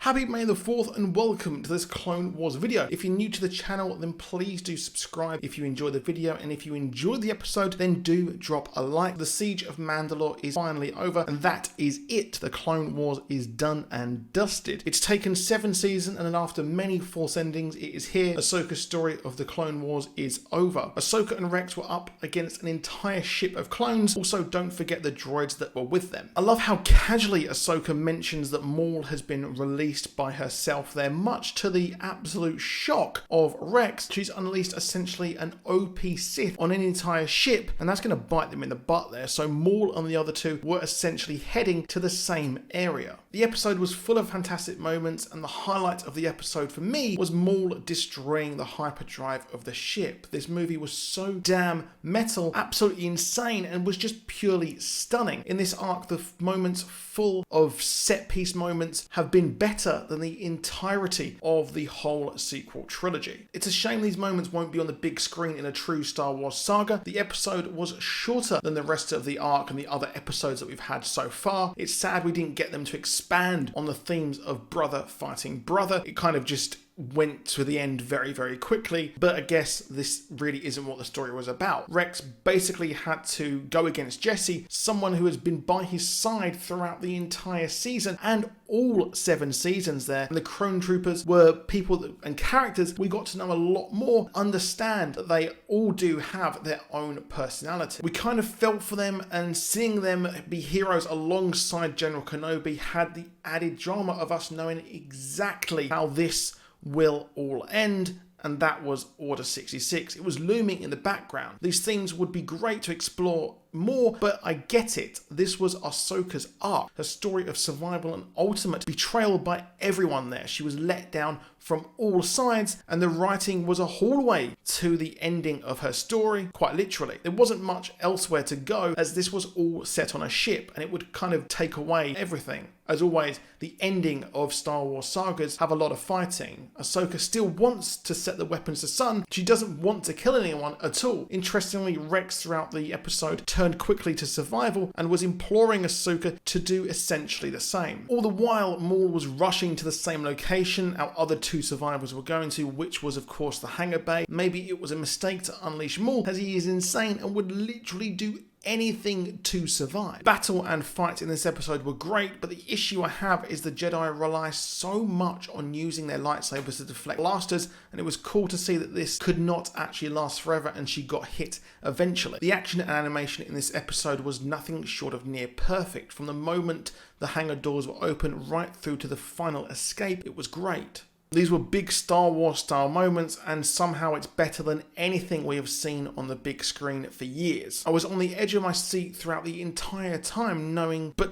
Happy May the 4th and welcome to this Clone Wars video. If you're new to the channel, then please do subscribe if you enjoy the video, and if you enjoyed the episode, then do drop a like. The Siege of Mandalore is finally over, and that is it. The Clone Wars is done and dusted. It's taken 7 seasons, and then after many false endings, it is here. Ahsoka's story of the Clone Wars is over. Ahsoka and Rex were up against an entire ship of clones. Also, don't forget the droids that were with them. I love how casually Ahsoka mentions that Maul has been released by herself there, much to the absolute shock of Rex. She's unleashed essentially an OP Sith on an entire ship, and that's going to bite them in the butt there. So Maul and the other two were essentially heading to the same area. The episode was full of fantastic moments, and the highlight of the episode for me was Maul destroying the hyperdrive of the ship. This movie was so damn metal, absolutely insane, and was just purely stunning. In this arc, the moments full of set piece moments have been better than the entirety of the whole sequel trilogy. It's a shame these moments won't be on the big screen in a true Star Wars saga. The episode was shorter than the rest of the arc and the other episodes that we've had so far. It's sad we didn't get them to expand on the themes of brother fighting brother. It kind of just went to the end very, very quickly, but I guess this really isn't what the story was about. Rex basically had to go against Jesse, someone who has been by his side throughout the entire season and all 7 seasons there. And the Clone Troopers were people and characters we got to know a lot more, understand that they all do have their own personality. We kind of felt for them, and seeing them be heroes alongside General Kenobi had the added drama of us knowing exactly how this will all end, and that was Order 66. It was looming in the background. These themes would be great to explore more, but I get it. This was Ahsoka's arc, her story of survival and ultimate betrayal by everyone there. She was let down from all sides, and the writing was a hallway to the ending of her story, quite literally. There wasn't much elsewhere to go, as this was all set on a ship, and it would kind of take away everything. As always, the ending of Star Wars sagas have a lot of fighting. Ahsoka still wants to set the weapons to Sun. She doesn't want to kill anyone at all. Interestingly, Rex throughout the episode turned quickly to survival and was imploring Ahsoka to do essentially the same. All the while, Maul was rushing to the same location our other 2 survivors were going to, which was of course the hangar bay. Maybe it was a mistake to unleash Maul, as he is insane and would literally do anything to survive. Battle and fight in this episode were great, but the issue I have is the Jedi rely so much on using their lightsabers to deflect blasters, and it was cool to see that this could not actually last forever and she got hit eventually. The action and animation in this episode was nothing short of near perfect. From the moment the hangar doors were open right through to the final escape, it was great. These were big Star Wars style moments, and somehow it's better than anything we have seen on the big screen for years. I was on the edge of my seat throughout the entire time,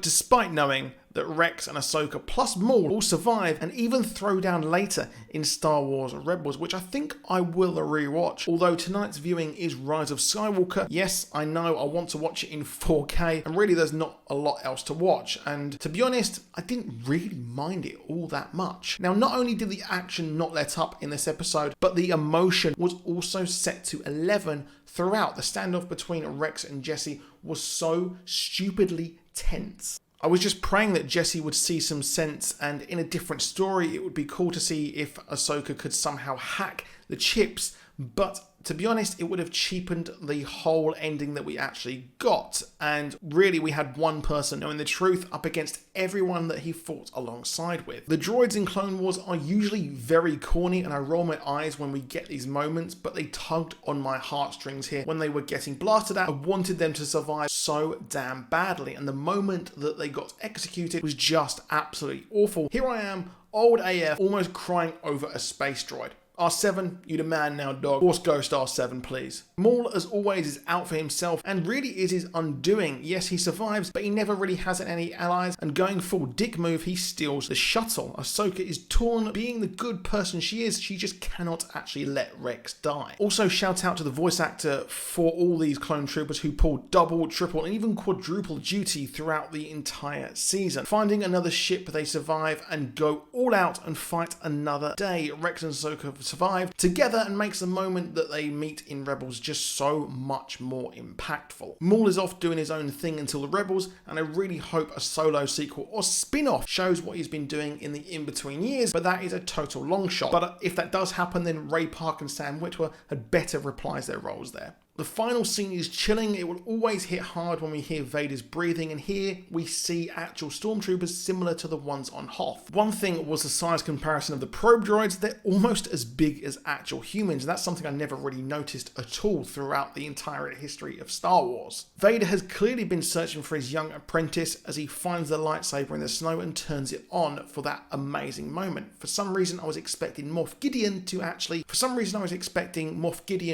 despite knowing that Rex and Ahsoka plus Maul will survive and even throw down later in Star Wars Rebels, which I think I will rewatch. Although tonight's viewing is Rise of Skywalker. Yes, I know I want to watch it in 4K, and really there's not a lot else to watch. And to be honest, I didn't really mind it all that much. Now, not only did the action not let up in this episode, but the emotion was also set to 11 throughout. The standoff between Rex and Jesse was so stupidly tense. I was just praying that Jesse would see some sense, and in a different story, it would be cool to see if Ahsoka could somehow hack the chips, but to be honest, it would have cheapened the whole ending that we actually got, and really we had one person knowing the truth up against everyone that he fought alongside with. The droids in Clone Wars are usually very corny, and I roll my eyes when we get these moments, but they tugged on my heartstrings here when they were getting blasted at. I wanted them to survive so damn badly, and the moment that they got executed was just absolutely awful. Here I am, old AF, almost crying over a space droid. R7, you the man now, dog. Force Ghost R7, please. Maul, as always, is out for himself and really is his undoing. Yes, he survives, but he never really has any allies, and going full dick move, he steals the shuttle. Ahsoka is torn. Being the good person she is, she just cannot actually let Rex die. Also, shout out to the voice actor for all these clone troopers who pulled double, triple, and even quadruple duty throughout the entire season. Finding another ship, they survive and go all out and fight another day. Rex and Ahsoka survive together and makes the moment that they meet in Rebels just so much more impactful. Maul is off doing his own thing until the Rebels, and I really hope a solo sequel or spin-off shows what he's been doing in the in-between years, but that is a total long shot. But if that does happen, then Ray Park and Sam Witwer had better reprise their roles there. The final scene is chilling. It will always hit hard when we hear Vader's breathing, and here we see actual stormtroopers similar to the ones on Hoth. One thing was the size comparison of the probe droids. They're almost as big as actual humans, and that's something I never really noticed at all throughout the entire history of Star Wars. Vader has clearly been searching for his young apprentice as he finds the lightsaber in the snow and turns it on for that amazing moment. For some reason I was expecting Moff Gideon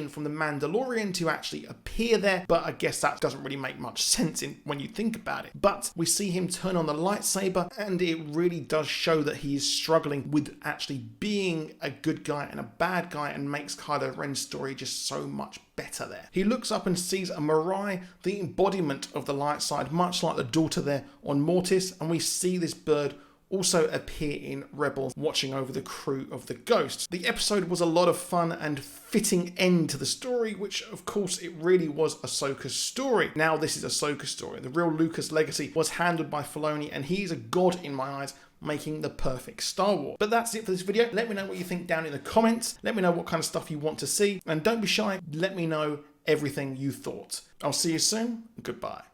from the Mandalorian to actually appear there, but I guess that doesn't really make much sense when you think about it. But we see him turn on the lightsaber, and it really does show that he is struggling with actually being a good guy and a bad guy, and makes Kylo Ren's story just so much better there. He looks up and sees a Mirai, the embodiment of the light side, much like the daughter there on Mortis, and we see this bird also appear in Rebels, watching over the crew of the Ghost. The episode was a lot of fun and fitting end to the story, which of course it really was Ahsoka's story. Now this is Ahsoka's story. The real Lucas legacy was handled by Filoni, and he is a god in my eyes, making the perfect Star Wars. But that's it for this video. Let me know what you think down in the comments. Let me know what kind of stuff you want to see, and don't be shy. Let me know everything you thought. I'll see you soon. Goodbye.